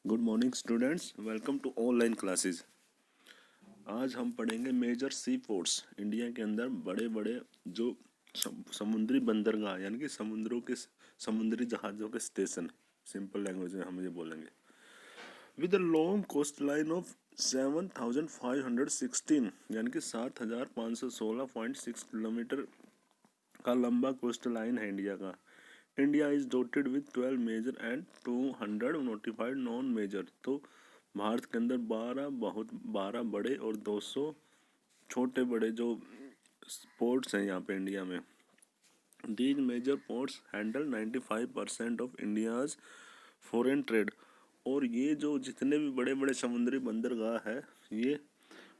Good morning students, welcome to online classes. आज हम पढ़ेंगे मेजर सी पोर्ट्स। इंडिया के अंदर बड़े बड़े जो समुद्री बंदरगाह यानी कि समुद्रों के समुद्री जहाज़ों के स्टेशन, सिंपल लैंग्वेज में हम ये बोलेंगे। With a long coastline of 7,516 यानी कि 7,516.6 किलोमीटर का लंबा कोस्ट लाइन है इंडिया का। India is dotted with 12 major and 200 notified non major. तो भारत के अंदर 12 बड़े और 200 छोटे बड़े जो पोर्ट्स हैं यहाँ पे इंडिया में। These major ports handle 95% of India's foreign trade. और ये जो जितने भी बड़े बड़े समुद्री बंदरगाह है, ये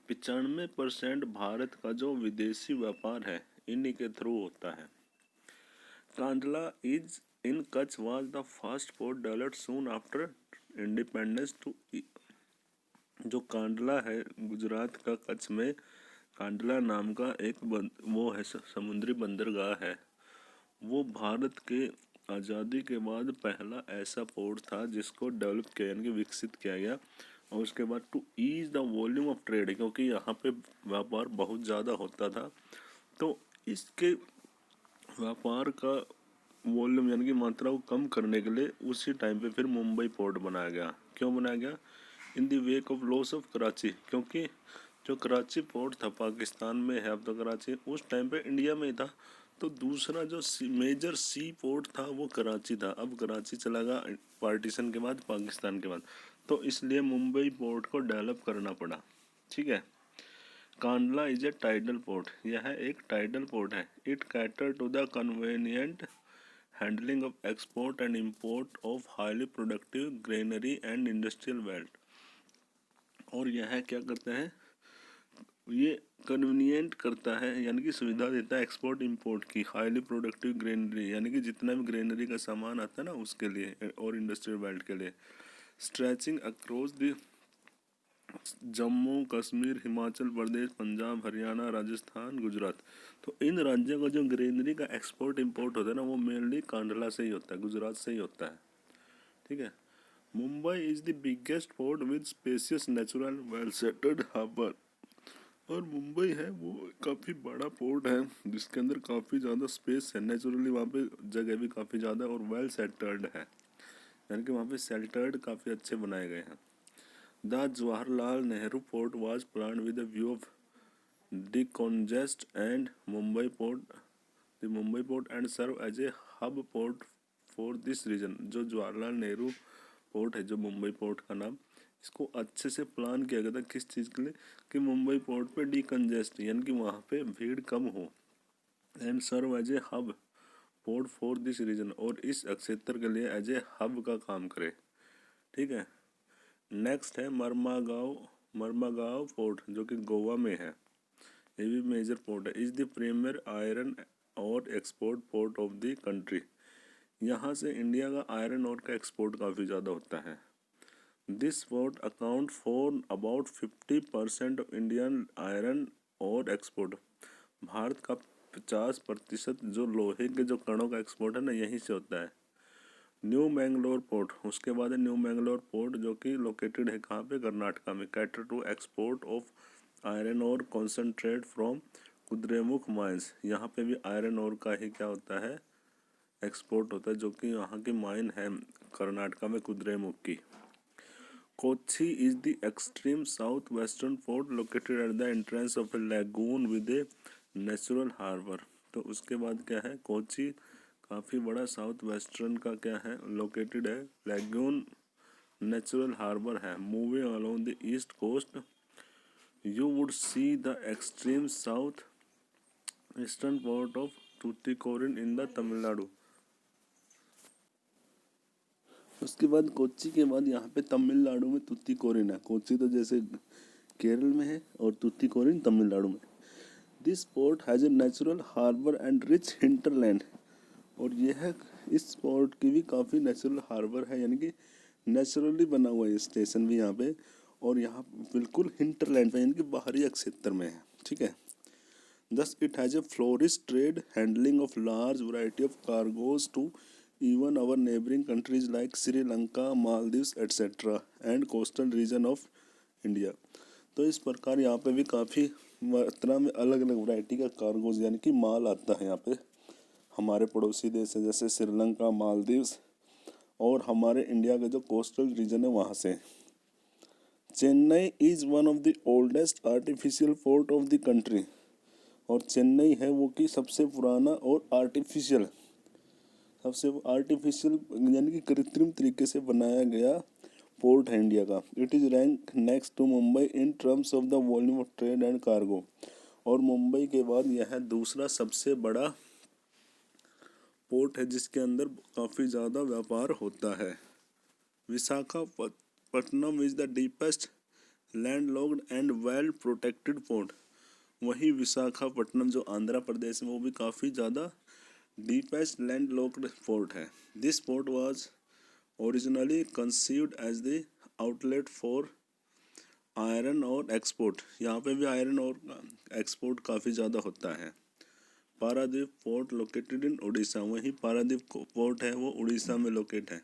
95% भारत का जो विदेशी व्यापार है इन्हीं के थ्रू होता है। Kandla is in Kutch was the first port developed soon after independence to जो कांडला है गुजरात का कच्छ में, कांडला नाम का एक वो है समुद्री बंदरगाह है। वो भारत के आज़ादी के बाद पहला ऐसा पोर्ट था जिसको डेवलप किया यानी कि विकसित किया गया। और उसके बाद to ease the volume of trade, क्योंकि यहाँ पे व्यापार बहुत ज़्यादा होता था, तो इसके व्यापार का वॉल्यूम यानी कि मात्रा को कम करने के लिए उसी टाइम पे फिर मुंबई पोर्ट बनाया गया। क्यों बनाया गया? In the wake of loss of Karachi, क्योंकि जो कराची पोर्ट था पाकिस्तान में है, अब तो कराची उस टाइम पे इंडिया में ही था, तो दूसरा जो मेजर सी पोर्ट था वो कराची था। अब कराची चला गया पार्टीशन के बाद, पाकिस्तान के बाद, तो इसलिए मुंबई पोर्ट को डेवलप करना पड़ा। ठीक है। Kandla is a tidal port, यह एक टाइडल पोर्ट है। It cater to the convenient handling of export and import of highly productive granary and industrial wealth. और यह क्या करता है? ये कन्वीनियंट करता है यानी कि सुविधा देता है एक्सपोर्ट इंपोर्ट की, हाईली प्रोडक्टिव ग्रेनरी यानी कि जितना भी ग्रेनरी का सामान आता है ना उसके लिए, और इंडस्ट्रियल वेल्थ के लिए। Stretching across the Jammu Kashmir, Himachal Pradesh, Punjab, Haryana, Rajasthan, Gujarat. तो इन राज्यों का जो ग्रेनरी का एक्सपोर्ट इंपोर्ट होता है ना, वो मेनली कांडला से ही होता है, गुजरात से ही होता है। ठीक है। Mumbai is the biggest port with spacious natural well settled harbour. और मुंबई है वो काफ़ी बड़ा पोर्ट है जिसके अंदर काफ़ी ज़्यादा स्पेस है, नेचुरली वहाँ पे जगह भी काफ़ी ज़्यादा और वेल सेटल्ड है, यानी कि वहाँ पे शेल्टर्ड काफ़ी अच्छे बनाए गए हैं। The Jawaharlal Nehru Port was planned with a view of decongest and Mumbai port and serve as a hub port for this region। जो जवाहरलाल नेहरू पोर्ट है, जो मुंबई पोर्ट का नाम, इसको अच्छे से प्लान किया गया था किस चीज़ के लिए? कि मुंबई पोर्ट पे डिकंजेस्ट यानी कि वहाँ पे भीड़ कम हो, and serve as a hub port for this region, और इस क्षेत्र के लिए एज ए हब का काम करे। ठीक है। नेक्स्ट है मरमागांव पोर्ट, जो कि गोवा में है। ये भी मेजर पोर्ट है। Is the premiere iron ore export port of the country. यहाँ से इंडिया का आयरन और का एक्सपोर्ट काफ़ी ज़्यादा होता है। This port account for about 50% of Indian iron ore export. Bharat का 50% जो लोहे के जो कणों का एक्सपोर्ट है ना, यहीं से होता है। न्यू मैंगलोर पोर्ट, उसके बाद है न्यू मैंगलोर पोर्ट, जो कि लोकेटेड है कहाँ पे? कर्नाटका में। Cater to export of iron ore concentrate from Kudremukh mines. यहाँ पे भी आयरन और का ही क्या होता है? एक्सपोर्ट होता है, जो कि यहाँ की माइन है कर्नाटका में कुद्रेमुख की। Kochi is the extreme south western port located at the entrance of a lagoon with a natural harbour. तो उसके बाद क्या है? कोच्चि काफ़ी बड़ा साउथ वेस्टर्न का क्या है? लोकेटेड है, लैगून, नेचुरल हार्बर है। Moving along the east coast you would see the extreme south eastern port of Tuticorin in the Tamil Nadu. उसके बाद कोच्चि के बाद यहाँ पे तमिलनाडु में तूतीकोरिन है। कोच्चि तो जैसे केरल में है और तूतीकोरिन तमिलनाडु में। This port has a natural harbour and rich hinterland. और यह इस पोर्ट की भी काफ़ी नेचुरल हार्बर है, यानी कि नेचुरली बना हुआ है स्टेशन भी यहाँ पे, और यहाँ बिल्कुल हिंटरलैंड पे यानी कि बाहरी क्षेत्र में है। ठीक है। Thus it has a flourish trade handling of large variety of cargoes to even our neighboring countries like Sri Lanka, Maldives, etc. and coastal region of India. तो इस प्रकार यहाँ पे भी काफ़ी मात्रा में अलग अलग वैरायटी का कार्गोज यानी कि माल आता है यहाँ पे हमारे पड़ोसी देश है जैसे श्रीलंका, मालदीव्स और हमारे इंडिया का जो कोस्टल रीजन है वहाँ से। Chennai is one of the oldest artificial port of the country, और चेन्नई है वो कि सबसे पुराना और आर्टिफिशियल यानी कि कृत्रिम तरीके से बनाया गया पोर्ट है इंडिया का। It is rank next to Mumbai in terms of the volume of trade and cargo, और मुंबई के बाद यह दूसरा सबसे बड़ा पोर्ट है जिसके अंदर काफ़ी ज़्यादा व्यापार होता है। Visakhapatnam is the deepest landlocked and well protected port. वही विशाखापट्टनम जो आंध्र प्रदेश में वो भी काफ़ी ज़्यादा डीपेस्ट लैंडलॉक्ड पोर्ट है। This port was originally conceived as the outlet for iron ore export. यहाँ पे भी आयरन और एक्सपोर्ट काफ़ी ज़्यादा होता है। Paradip port located in Orissa, वहीं पारादीप पोर्ट है वो उड़ीसा में लोकेट है।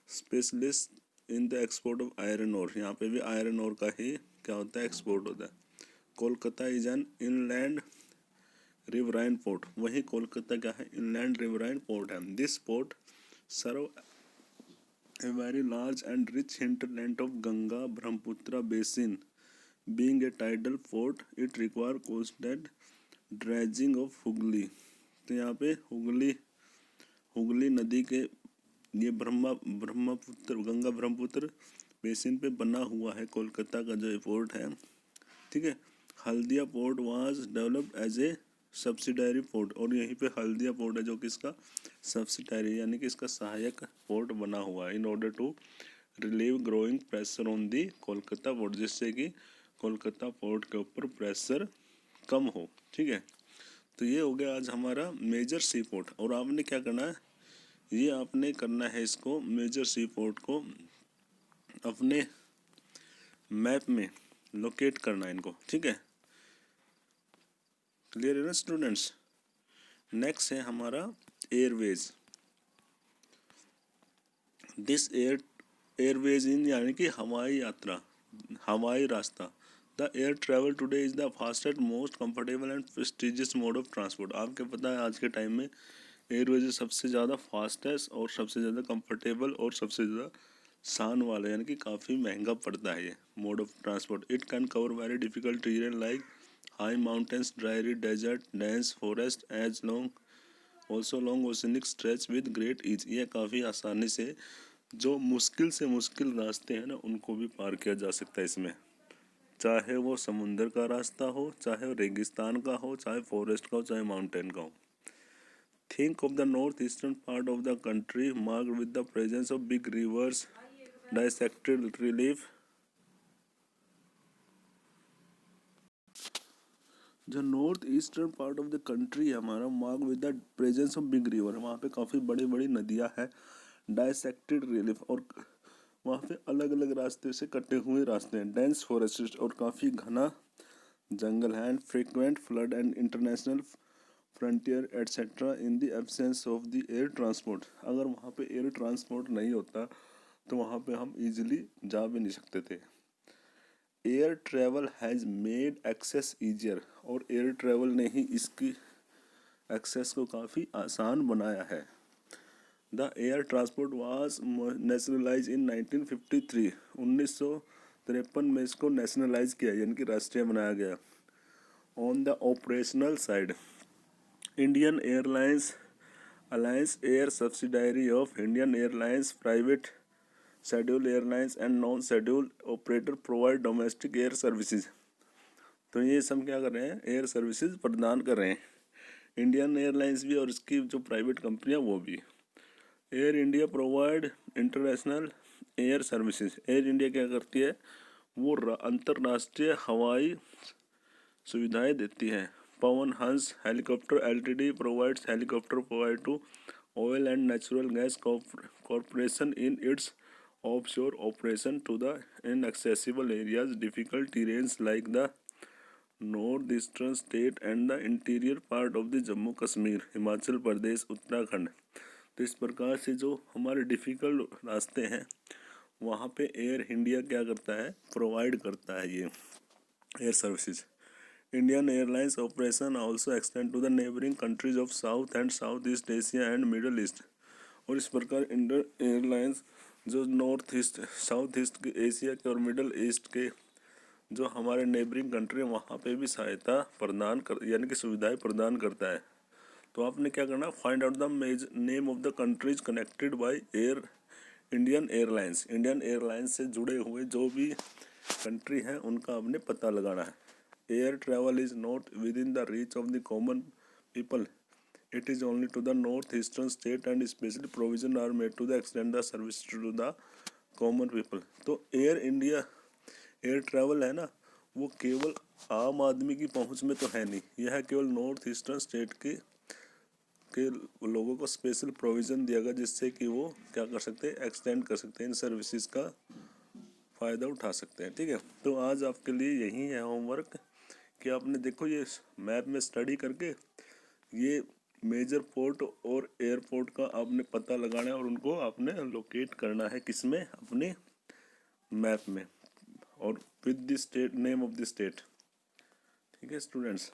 Specialist in the export of iron और, यहाँ पे भी आयरन और का ही क्या होता है एक्सपोर्ट होता है। Kolkata is an inland riverine port, वहीं कोलकाता क्या है इनलैंड रिवराइन पोर्ट है। This port serve a very large and rich hinterland of Ganga Brahmaputra basin. Being a tidal port, it require constant dredging of Hooghly. तो यहाँ पे हुगली नदी के ये ब्रह्मपुत्र गंगा ब्रह्मपुत्र बेसिन पे बना हुआ है कोलकाता का जो पोर्ट है, ठीक है। Haldia port was developed as a subsidiary port, और यहीं पे हल्दिया पोर्ट है जो कि इसका सब्सिडायरी यानी कि इसका सहायक पोर्ट बना हुआ है in order to relieve growing pressure on the Kolkata port, जिससे कि कोलकाता पोर्ट के ऊपर प्रेशर कम हो, ठीक है। तो ये हो गया आज हमारा मेजर सी पोर्ट। और आपने क्या करना है, ये आपने करना है इसको मेजर सी पोर्ट को अपने मैप में लोकेट करना है इनको, ठीक है। क्लियर है ना स्टूडेंट्स। नेक्स्ट है हमारा एयरवेज। दिस एयरवेज इन यानी कि हवाई यात्रा, हवाई रास्ता। The air travel today is the fastest most comfortable and prestigious mode of transport. आपको पता है आज के टाइम में एयरवेज सबसे ज़्यादा फास्टेस्ट और सबसे ज़्यादा कंफर्टेबल और सबसे ज़्यादा शान वाला यानी कि काफ़ी महंगा पड़ता है ये mode of transport. It can cover very difficult terrain like high mountains, dry desert, dense forest as long also long oceanic stretch with great ease. ये काफ़ी आसानी से जो मुश्किल से मुश्किल रास्ते हैं ना उनको भी पार किया जा सकता है इसमें, चाहे वो समुंदर का रास्ता हो, चाहे रेगिस्तान का हो, चाहे फॉरेस्ट का हो, चाहे माउंटेन का हो। Think of the north eastern part of the country marked with the presence of big rivers, dissected relief. जो north eastern part of the country है हमारा mark with the presence of big river, वहाँ पे काफ़ी बड़ी बड़ी नदियाँ हैं, डाइसेक्टेड रिलीफ और वहाँ पे अलग अलग रास्ते से कटे हुए रास्ते हैं, डेंस फॉरेस्ट और काफ़ी घना जंगल है, and frequent flood and international frontier etcetera in the absence of the air transport. अगर वहाँ पे एयर ट्रांसपोर्ट नहीं होता तो वहाँ पे हम इजीली जा भी नहीं सकते थे। Air travel has made access easier, और एयर ट्रैवल ने ही इसकी एक्सेस को काफ़ी आसान बनाया है। The air transport was nationalise in 1953, 1953 में इसको नेशनलाइज किया यानी कि राष्ट्रीय बनाया गया। On the operational side, Indian airlines alliance air subsidiary of Indian airlines private schedule airlines and non schedule operator provide domestic air services. तो ये सब क्या कर रहे हैं, एयर सर्विसेज प्रदान कर रहे हैं, इंडियन एयरलाइंस भी और इसकी जो प्राइवेट कंपनियां वो भी। Air India provide international air services. Air India क्या करती है, वो अंतर्राष्ट्रीय हवाई सुविधाएं देती है। Pawan Hans helicopter LTD provides helicopter provide to oil and natural gas corporation in its offshore operation to the inaccessible areas, difficult terrains like the northeastern state and the interior part of the Jammu Kashmir, Himachal Pradesh, Uttarakhand. तो इस प्रकार से जो हमारे difficult रास्ते हैं वहाँ पे एयर इंडिया क्या करता है, प्रोवाइड करता है ये air services. Indian Airlines operation also extend to the neighbouring countries of South and South East Asia and Middle East. और इस प्रकार इंडियन एयरलाइंस जो नॉर्थ ईस्ट, साउथ ईस्ट के, एशिया के और मिडल ईस्ट के जो हमारे नेबरिंग कंट्री वहाँ पे भी सहायता प्रदान कर यानी कि सुविधाएं प्रदान करता है। तो आपने क्या करना, find out the name of the countries connected by air Indian airlines. Indian airlines से जुड़े हुए जो भी कंट्री हैं उनका आपने पता लगाना है। Air travel is not within the reach of the common people, it is only to the north eastern state and special provision are made to the extend the service to the common people. तो Air India air travel है ना, वो केवल आम आदमी की पहुंच में तो है नहीं, यह केवल नॉर्थ ईस्टर्न स्टेट के लोगों को स्पेशल प्रोविज़न दिया गया जिससे कि वो क्या कर सकते हैं, एक्सटेंड कर सकते हैं, इन सर्विसेज का फ़ायदा उठा सकते हैं। ठीक है, तो आज आपके लिए यही है होमवर्क कि आपने देखो ये मैप में स्टडी करके ये मेजर पोर्ट और एयरपोर्ट का आपने पता लगाना है और उनको आपने लोकेट करना है किसमें, अपने मैप में, और with the state name of the state. ठीक है स्टूडेंट्स।